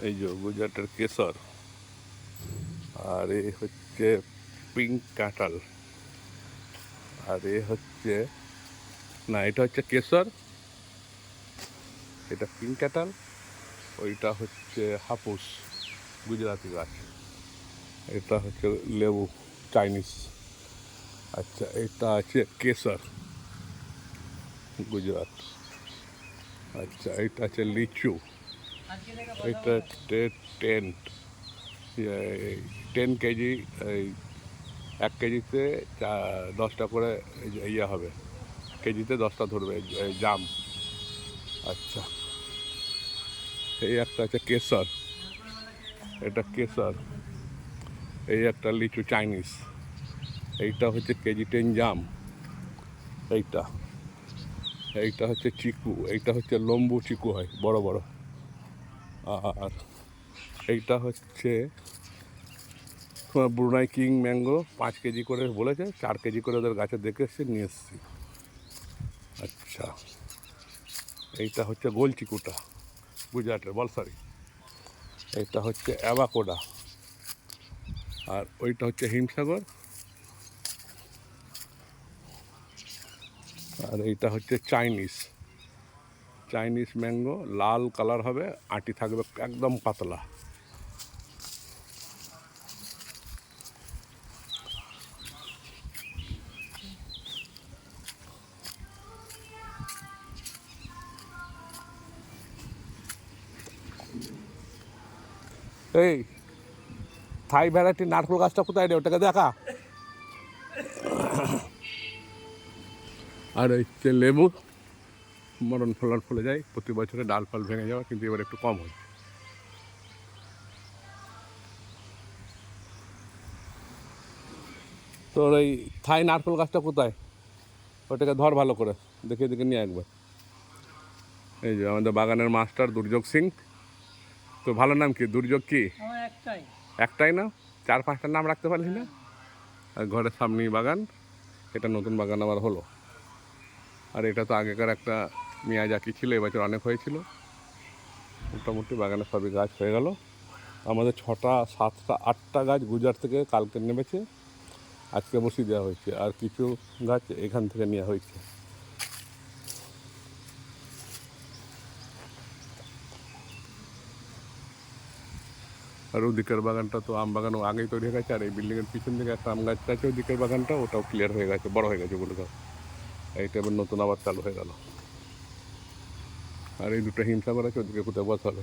এই যে গুজরাটের কেশর, আর এ হচ্ছে পিঙ্ক কাঁঠাল, আর এ হচ্ছে না, এটা হচ্ছে কেশর, এটা পিঙ্ক কাঁঠাল, ওইটা হচ্ছে হাপুস গুজরাটি গাছ, এটা হচ্ছে লেবু চাইনিজ। আচ্ছা, এটা আছে কেশর গুজরাট। আচ্ছা, এটা আছে লিচু, এটা 10 10 কেজি, এই 1 কেজিতে 10টা করে ইয়ে হবে, কেজিতে 10টা ধরবে এই জাম। আচ্ছা, এই একটা আছে কেশর, এটা কেশর। এই একটা লিচু চাইনিজ, এইটা হচ্ছে কেজি 10 জাম। এইটা এইটা হচ্ছে চিকু, এইটা হচ্ছে লম্বু চিকু হয় বড় বড়। আর এইটা হচ্ছে তোমার ব্রুনাই কিং ম্যাঙ্গো, 5 কেজি করে বলেছে, 4 কেজি করে ওদের গাছে দেখে এসে নিয়ে এসেছি। আচ্ছা, এইটা হচ্ছে গোল চিকুটা গুজরাটের বলসারি, এইটা হচ্ছে অ্যাভাকোডা, আর ওইটা হচ্ছে হিমসাগর, আর এইটা হচ্ছে চাইনিজ চাইনিজ ম্যাঙ্গো, লাল কালার হবে, আটি থাকবে একদম পাতলা। এই থাই ভ্যারাইটি নারকেল গাছটা কোথায় রে, ওটাকে দেখা। আর হচ্ছে লেবু, মরণ ফলন ফলে যায় প্রতি বছরে, ডাল ফাল ভেঙে যাওয়া, কিন্তু এবার একটু কম হয়। তোর এই থাই নারকেল গাছটা কোথায়, ওটাকে ধর ভালো করে, দেখে দেখে নিয়ে একবার। এই যে আমাদের বাগানের মাস্টার দুর্যোগ সিং। তো ভালো নাম কি, দুর্যোগ কি? একটাই না, 4-5টা নাম রাখতে পারলি না? আর ঘরের সামনেই বাগান, এটা নতুন বাগান আবার হলো। আর এটা তো আগেকার একটা মিয়াজাকি ছিল, এবছর অনেক হয়েছিল। মোটামুটি বাগানে সবই গাছ হয়ে গেল। আমাদের 6টা 7টা 8টা গাছ গুজরাট থেকে কালকে নেমেছে, আজকে বসিয়ে দেওয়া হয়েছে, আর কিছু গাছ এখান থেকে নেওয়া হয়েছে। আর ওদিকের বাগানটা তো আম বাগানও আগেই তৈরি হয়ে গেছে, আর এই বিল্ডিংয়ের পিছন দিকে একটা আম গাছ আছে, ওদিকের বাগানটা ওটাও ক্লিয়ার হয়ে গেছে, বড় হয়ে গেছে ওগুলো সব। এইটা এবার নতুন আবার চালু হয়ে গেল। আর এই দুটো হিমসাগর আছে, ওদিকে কোথাও বসাবে।